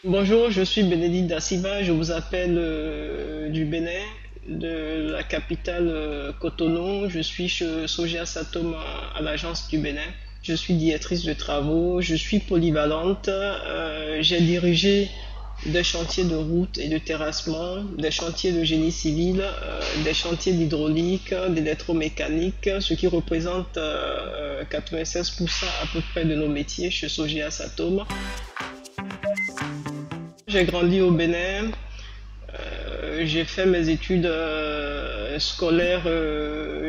Bonjour, je suis Bénédicte Daciba, je vous appelle du Bénin, de la capitale Cotonou. Je suis chez Sogea Satom à l'agence du Bénin. Je suis directrice de travaux, je suis polyvalente. J'ai dirigé des chantiers de route et de terrassement, des chantiers de génie civil, des chantiers d'hydraulique, d'électromécanique, ce qui représente 96% à peu près de nos métiers chez Sogea Satom. J'ai grandi au Bénin, j'ai fait mes études scolaires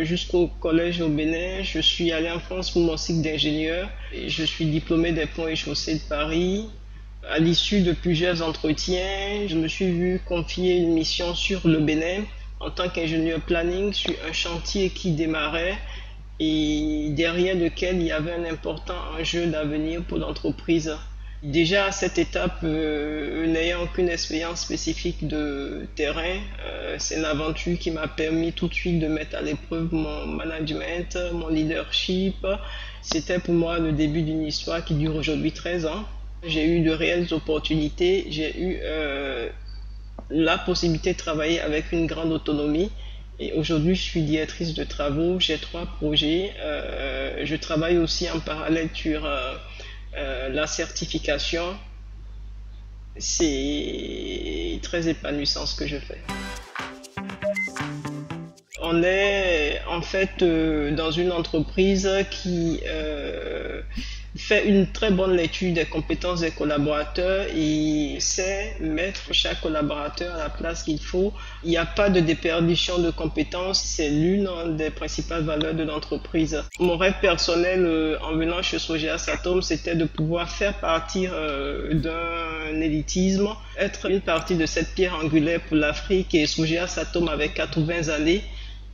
jusqu'au collège au Bénin. Je suis allé en France pour mon cycle d'ingénieur et je suis diplômé des ponts et chaussées de Paris. À l'issue de plusieurs entretiens, je me suis vu confier une mission sur le Bénin en tant qu'ingénieur planning sur un chantier qui démarrait et derrière lequel il y avait un important enjeu d'avenir pour l'entreprise. Déjà à cette étape, n'ayant aucune expérience spécifique de terrain, c'est une aventure qui m'a permis tout de suite de mettre à l'épreuve mon management, mon leadership. C'était pour moi le début d'une histoire qui dure aujourd'hui 13 ans. J'ai eu de réelles opportunités, j'ai eu la possibilité de travailler avec une grande autonomie. Et aujourd'hui, je suis directrice de travaux, j'ai 3 projets. Je travaille aussi en parallèle sur la certification. C'est très épanouissant ce que je fais. On est en fait dans une entreprise qui fait une très bonne lecture des compétences des collaborateurs et sait mettre chaque collaborateur à la place qu'il faut. Il n'y a pas de déperdition de compétences, c'est l'une des principales valeurs de l'entreprise. Mon rêve personnel en venant chez Sogea Satom, c'était de pouvoir faire partie d'un élitisme, être une partie de cette pierre angulaire pour l'Afrique, et Sogea Satom avec 80 années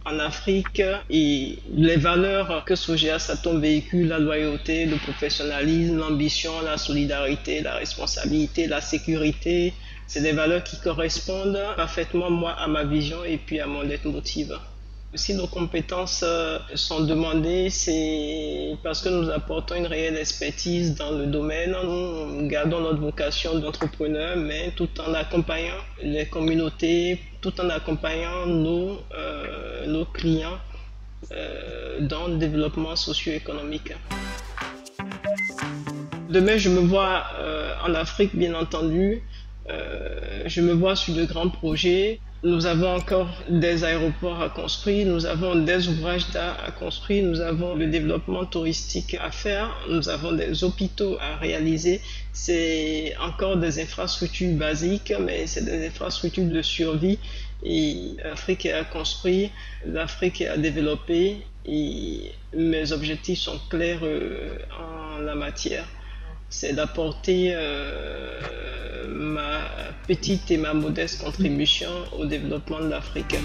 en Afrique et les valeurs que Sogea Satom véhicule, la loyauté, le professionnalisme, l'ambition, la solidarité, la responsabilité, la sécurité, c'est des valeurs qui correspondent parfaitement moi à ma vision et puis à mon leitmotiv. Si nos compétences sont demandées, c'est parce que nous apportons une réelle expertise dans le domaine. Nous gardons notre vocation d'entrepreneur, mais tout en accompagnant les communautés, tout en accompagnant nos clients dans le développement socio-économique. Demain, je me vois en Afrique, bien entendu. Je me vois sur de grands projets. Nous avons encore des aéroports à construire, nous avons des ouvrages d'art à construire, nous avons le développement touristique à faire, nous avons des hôpitaux à réaliser. C'est encore des infrastructures basiques, mais c'est des infrastructures de survie. Et l'Afrique est à construire, l'Afrique est à développer et mes objectifs sont clairs en la matière. C'est d'apporter ma petite et ma modeste contribution au développement de l'Afrique.